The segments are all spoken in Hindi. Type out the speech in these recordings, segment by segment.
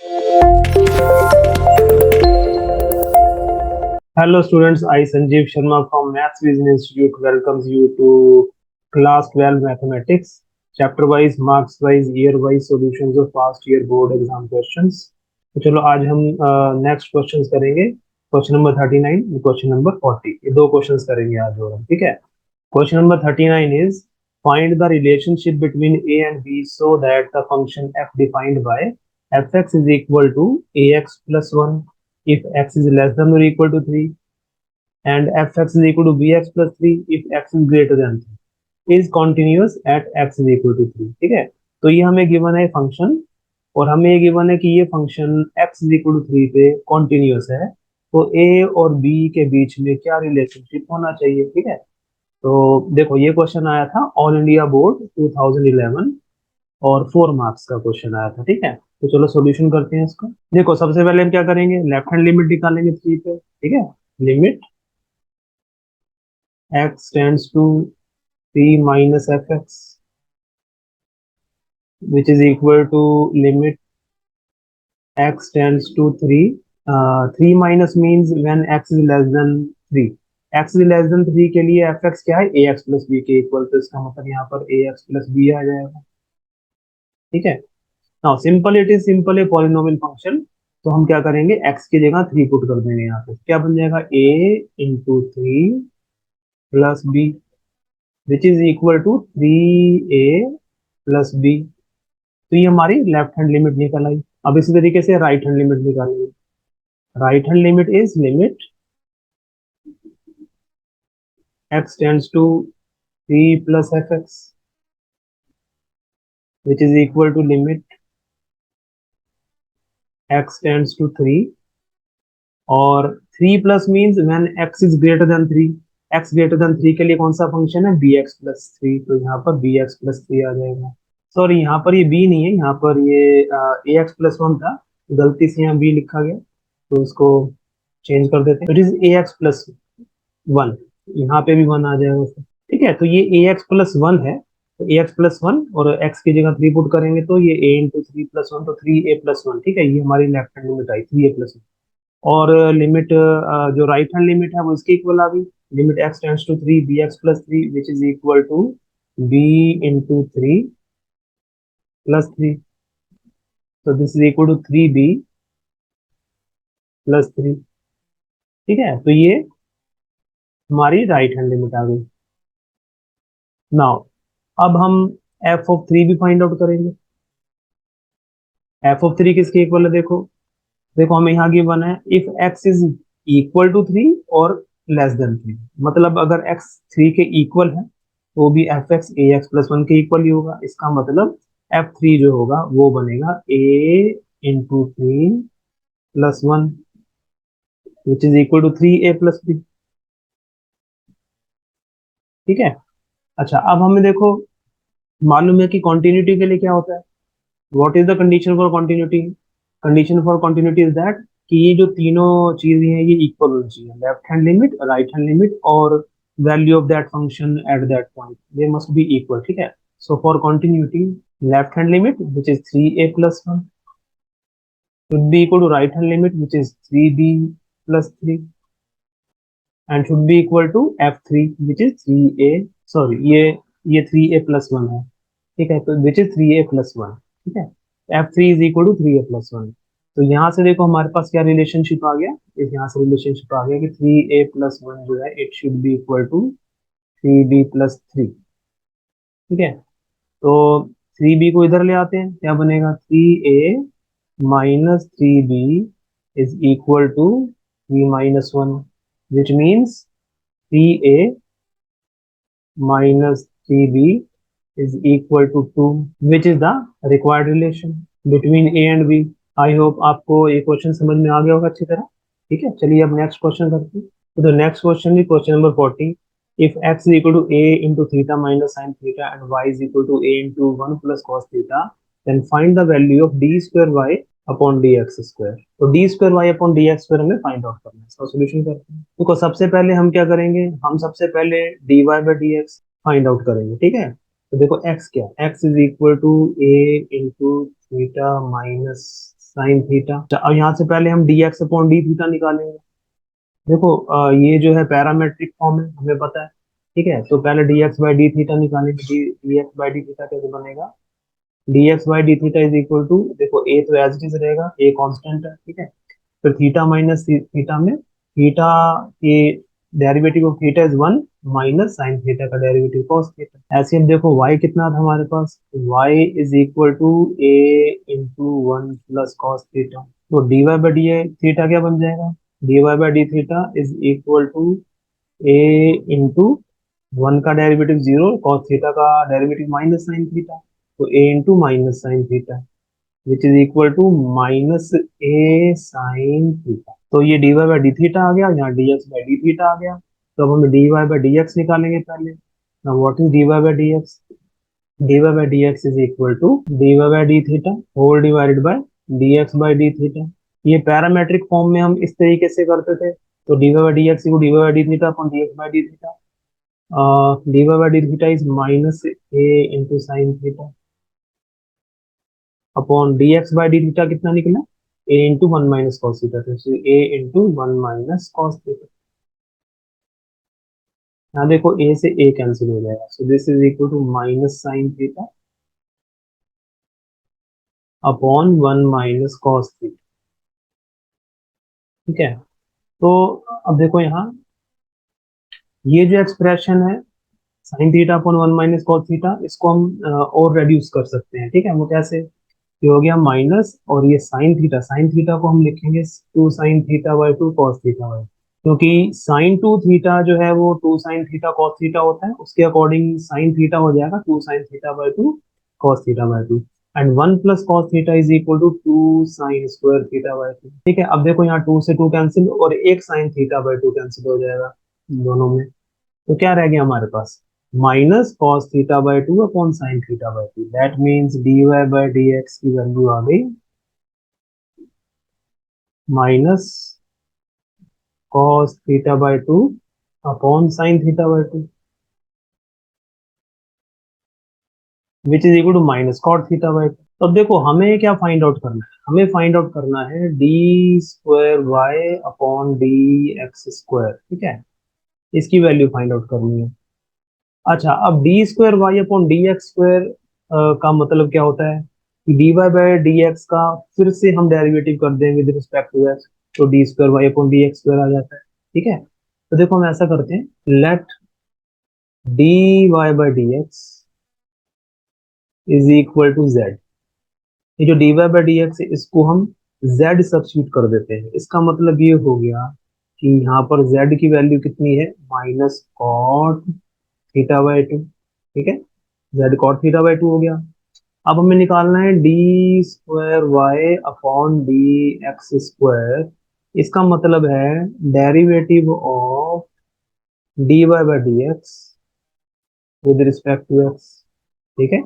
Hello students, I Sanjeev Sharma from Maths Vision Institute welcomes you to class 12 mathematics, chapter wise, marks wise, year wise solutions of past year board exam questions. तो चलो आज हम नेक्स्ट क्वेश्चंस करेंगे, क्वेश्चन नंबर 39, क्वेश्चन नंबर 40, ये दो क्वेश्चंस करेंगे आज और हम, ठीक है। Question number 39 is find the relationship between a and b so that the function f defined by fx is equal to ax plus 1 if x is less than or equal to 3 and fx is equal to bx plus 3 if x is greater than 3 is continuous at x is equal to 3। ठीक है, तो ये हमें गिवन है फंक्शन और हमें ये गिवन है कि ये function x is equal to 3 पे कॉन्टिन्यूस है, तो a और b के बीच में क्या रिलेशनशिप होना चाहिए। ठीक है, तो देखो ये क्वेश्चन आया था ऑल इंडिया बोर्ड 2011 और 4 मार्क्स का क्वेश्चन आया था। ठीक है, तो चलो सॉल्यूशन करते हैं इसको। देखो सबसे पहले हम क्या करेंगे, लेफ्ट हैंड लिमिट निकालेंगे 3 पे। ठीक है, limit x tends to 3 minus fx which is equal to limit x tends to 3। 3 minus means when x is less than 3। x is less than 3 के लिए fx क्या है, ax plus b के इक्वल, तो इसका मतलब यहाँ पर ax plus b आ जाएगा। ठीक है, now simple, it is simple a polynomial function, तो हम क्या करेंगे, x की जगह 3 पुट कर देंगे। यहाँ पे क्या बन जाएगा, a into 3 plus b which is equal to 3a plus b. तो ये हमारी लेफ्ट हैंड लिमिट निकल आई। अब इसी तरीके से राइट हैंड लिमिट निकालेंगे। Right hand limit is limit x tends to 3 plus fx which is equal to limit x tends to 3 और 3 plus means when x is greater than 3। x greater than 3 के लिए कौन सा फंक्शन है, bx प्लस 3, तो यहाँ पर bx प्लस 3 आ जाएगा। सॉरी, यहाँ पर ये b नहीं है, यहाँ पर ये ax प्लस 1 था, गलती से यहाँ b लिखा गया, तो इसको चेंज कर देते हैं। इट इज ax प्लस 1, यहाँ पे भी 1 आ जाएगा। ठीक है, तो ये ax प्लस 1 है, तो ax प्लस 1 और x की जगह 3 पुट करेंगे तो ये a इंटू 3 प्लस 1, तो 3a प्लस 1। ठीक है, ये हमारी लेफ्ट हैंड लिमिट आई 3a प्लस 1। और लिमिट जो राइट हैंड लिमिट है वो इसके इक्वल आ गई, limit x tends to 3 bx plus 3 which is equal to b into 3 plus 3, तो this is equal to 3b plus 3। ठीक है, तो ये हमारी राइट हैंड लिमिट आ गई। नाउ अब हम f ऑफ 3 भी फाइंड आउट करेंगे। f ऑफ 3 किसके इक्वल है, देखो देखो हमें यहाँ गिवन है if x is equal to 3 और लेस देन 3, मतलब अगर x 3 के इक्वल है तो भी fx ax प्लस 1 के इक्वल ही होगा। इसका मतलब f3 जो होगा वो बनेगा a into 3 plus 1 which is equal to 3a plus 3। ठीक है, अच्छा अब हमें देखो मालूम है कि कॉन्टिन्यूटी के लिए क्या होता है, what is the condition for continuity. Condition for continuity is that कि ये जो तीनों चीजें हैं ये इक्वल होनी चाहिए, left hand limit, right hand limit और value of that function at that point, they must be equal. ठीक है, so for continuity left hand limit which is 3a plus 1 should be equal to right hand limit which is 3b plus 3 and should be equal to f3 which is 3a, sorry ये 3a plus 1 है। ठीक है, तो which is 3a plus 1। ठीक है, f3 is equal to 3a plus 1। तो यहाँ से देखो हमारे पास क्या रिलेशनशिप आ गया, इस यहाँ से रिलेशनशिप आ गया कि 3a plus 1 जो है it should be equal to 3b plus 3। ठीक है, तो 3b को इधर ले आते हैं, क्या बनेगा, 3a minus 3b is equal to 3 minus 1 which means 3a minus 3b is equal to 2 which is the required relation between a and b। I hope आपको ये क्वेश्चन समझ में आ गया होगा अच्छी तरह। ठीक है, चलिए अब नेक्स्ट क्वेश्चन करते हैं। तो next question is question number 40। If x is equal to a into theta minus sin theta and y is equal to a into 1 plus cos theta, then find the value of d square y upon d x square. तो d square y upon d x square हमें फाइंड आउट करना है, इसका सोल्यूशन करते हैं। देखो सबसे पहले हम क्या करेंगे, हम सबसे पहले d Y by D x find out करेंगे। ठीक है, तो देखो x क्या, x is equal to a into theta minus sine theta. अब यहाँ से पहले हम d x upon d theta निकालेंगे। देखो ये जो है पैरामेट्रिक फॉर्म है, हमें पता है। ठीक है, तो पहले d x by d theta निकालेंगे। D x by d theta कैसे बनेगा? D x by d theta is equal to, देखो ए तो एज इट इज रहेगा, ए कांस्टेंट है। ठीक है, तो थीटा माइनस थीटा में थीटा के derivative of theta is one, minus sine theta का डेरिवेटिव कॉस थीटा। ऐसे हम देखो y कितना था हमारे पास, y is equal to a into one plus cos theta. तो d Y by d theta क्या बन जाएगा? D Y by d theta is equal to a into one का डेरिवेटिव जीरो, कॉस थीटा का डेरिवेटिव माइनस साइन थीटा, तो a into minus sine theta which is equal to minus a sine theta. तो ये d Y by d theta आ गया, यहाँ d x by d theta आ गया। तो अब हम d Y by D x निकालेंगे पहले। Now what is d Y by D x? D Y by D x is equal to d Y by d theta whole divided by d x by d theta. ये पैरामेट्रिक फॉर्म में हम इस तरीके से करते थे। तो d Y by D x equal d Y by d theta upon d x by d theta. D Y by d theta is minus a into sine theta upon d x by d theta कितना निकला? A into one minus cos theta, तो a into one minus cos theta. यहाँ देखो ए से ए कैंसिल हो जाएगा, so this is equal to minus sine theta upon one minus cos theta. ठीक है, तो अब देखो यहाँ ये जो एक्सप्रेशन है sign theta upon one minus cos theta, इसको हम और रेड्यूस कर सकते हैं। ठीक है, वो कैसे? ये हो गया माइनस, और ये साइन थीटा को हम लिखेंगे two sine theta by two cos theta by, क्योंकि साइन टू थीटा जो है वो two sine theta cos theta होता है, उसके अकॉर्डिंग साइन थीटा हो जाएगा two sine theta by two cos theta by two, and one plus cos theta is equal to two sine square theta by two. ठीक है, अब देखो यहाँ टू से टू कैंसिल, और एक sine theta by two cancel हो जाएगा दोनों में। तो क्या रह गया हमारे पास? Minus cos theta by two upon sine theta by two. That means d Y by D x की वैल्यू आ गई minus cos theta by two upon sine theta by two which is equal to minus cot theta by two. तो अब देखो हमें क्या फाइंड आउट करना है? हमें फाइंड आउट करना है d square y upon d x square. ठीक है, इसकी वैल्यू फाइंड आउट करनी है। अच्छा, अब d square y upon d x square का मतलब क्या होता है कि डी वाई बाई डी एक्स का फिर से हम डेरिवेटिव कर देंगे विद रिस्पेक्ट टू एक्स, तो d square y upon d x square आ जाता है। ठीक है, तो देखो हम ऐसा करते हैं, let d Y by D x is equal to z. ये जो d Y by D x है इसको हम जेड सब्स्टिट्यूट कर देते हैं। इसका मतलब ये हो गया कि यहाँ पर जेड की वैल्यू कितनी है? Minus cot theta by two. ठीक है, z cot theta by two हो गया। अब हमें निकालना है d square y upon d x square. इसका मतलब है derivative of d Y by D x with respect to x. ठीक है,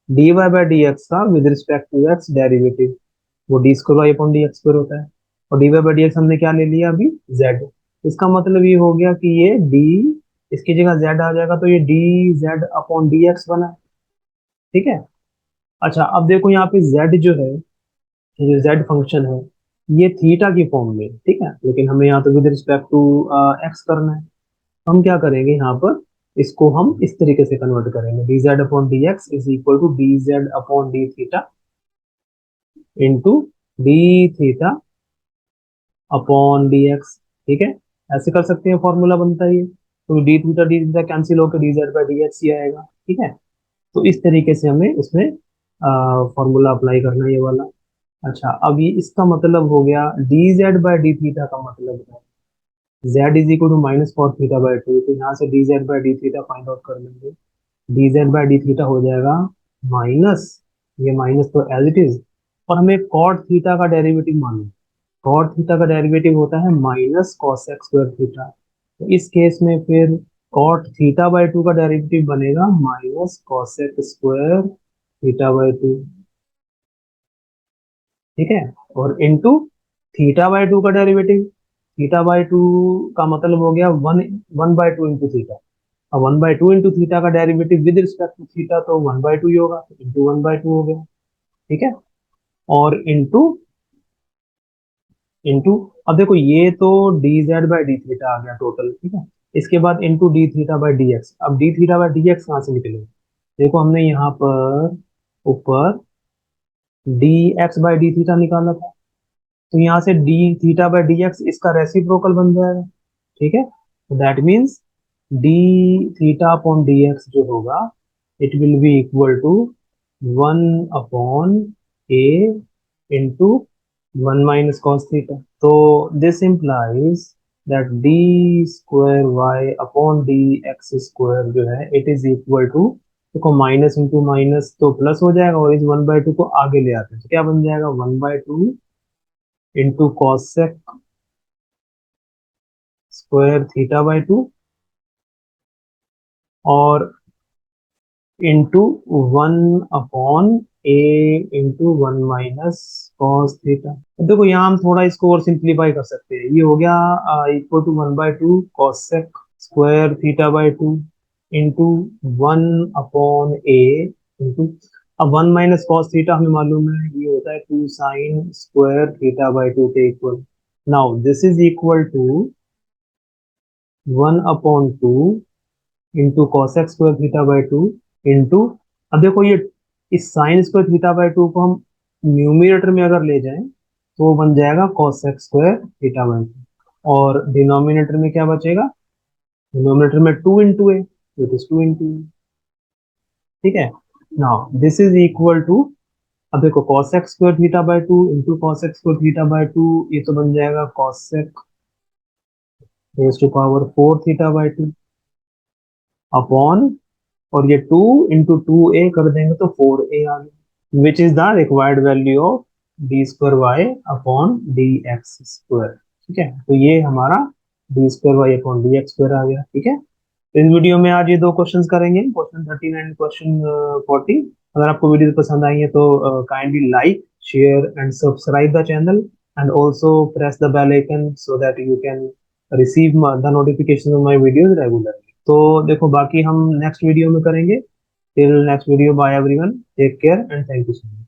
d Y by D x का with respect to x derivative, वो d square y upon d x square होता है, और d Y by D x हमने क्या ले लिया अभी? जेड। इसका मतलब ये हो गया कि ये डी, इसकी जगह जेड आ जाएगा, तो ये D z upon d x बना। ठीक है, अच्छा अब देखो यहाँ पे z जो है, ये जो z फंक्शन है, ये थीटा की फॉर्म में। ठीक है, लेकिन हमें यहाँ तो विद रिस्पेक्ट टू एक्स करना है, तो हम क्या करेंगे यहाँ पर, इसको हम इस तरीके से कन्वर्ट करेंगे, d z upon d x is equal to d z upon d theta into d theta upon d x. ठीक है, ऐसे कर सकते हैं, फॉर्मूला बनता है ये। तो डी थीटा कैंसिल होकर d z by D x ही आएगा। ठीक है, तो इस तरीके से हमें उसमें फॉर्मूला अप्लाई करना है, ये वाला। अच्छा, अब ये इसका मतलब हो गया d z by d theta का मतलब है z is equal to minus cot theta by two, तो यहाँ से d z by d theta find out कर लेंगे। D z by d theta हो जाएगा माइनस, ये माइनस तो एज इट इज, और हमें कॉट थीटा का डेरिवेटिव मालूम। कॉट थीटा का डेरिवेटिव होता है minus cosec square theta, तो इस केस में फिर कॉट थीटा बाई टू का डेरिवेटिव बनेगा minus cosec square theta by two. ठीक है, और इनटू थीटा बाई टू का डेरिवेटिव, थीटा बाई टू का मतलब हो गया one, one by two into theta. अब one by two into theta का derivative with respect to theta तो वन बाई टू ही होगा, तो इंटू वन बाई टू हो गया। ठीक है, और इंटू इंटू, अब देखो ये तो d z by d theta आ गया टोटल, ठीक है। इसके बाद into d theta by D x. अब d theta by D x कहाँ से निकलेगा? देखो हमने यहाँ पर ऊपर d x by d theta निकाला था, तो यहाँ से d theta by D x इसका रेसिप्रोकल बन जाएगा, ठीक है। That means d theta upon d x जो होगा, it will be equal to 1 upon a into 1 - cos theta. तो this implies that d square y upon d x square जो है इट इज इक्वल टू, देखो माइनस इंटू माइनस तो प्लस हो जाएगा, और इस 1/2 को आगे ले आते हैं तो क्या बन जाएगा, 1/2 into cosec square theta by 2 और into 1 upon a into 1 - cos theta. देखो यहाँ हम थोड़ा इसको और सिंप्लीफाई कर सकते हैं, ये हो गया equal to 1/2 cosec square theta by 2 into 1 upon a into, अब 1 - cos थीटा हमें मालूम है, ये होता है 2 साइन स्क्वायर थीटा बाई 2 के equal. Now this is equal to 1/2 into cosec square theta by 2 into, अब देखो ये इस साइन स्क्वायर थीटा बाई 2 को हम न्यूमरेटर में अगर ले जाएं तो वो बन जाएगा कॉसेक स्क्वायर थीटा बाई 2, और डिनोमिनेटर में क्या बचेगा, डिनोमिनेटर में 2 into a, it is 2 into a, ठीक है। Now this is equal to, अब देखो cosec square theta by 2 into cosec square theta by 2, ये तो बन जाएगा cosec raise to power 4 theta by 2 upon, और ये 2 इंटू 2a कर देंगे तो 4a आ गया, which is the required value of d square y upon d x square, ठीक है। तो ये हमारा d square y upon d x square आ गया, ठीक है। तो इस वीडियो में आज ये दो क्वेश्चंस करेंगे, क्वेश्चन 13 एंड क्वेश्चन 40। अगर आपको वीडियो पसंद आई है तो kindly like, share and subscribe the channel, and also press the bell icon so that you can receive the notification of my videos regularly. तो देखो बाकी हम नेक्स्ट वीडियो में करेंगे। Till next video, bye everyone, take care and thank you so much.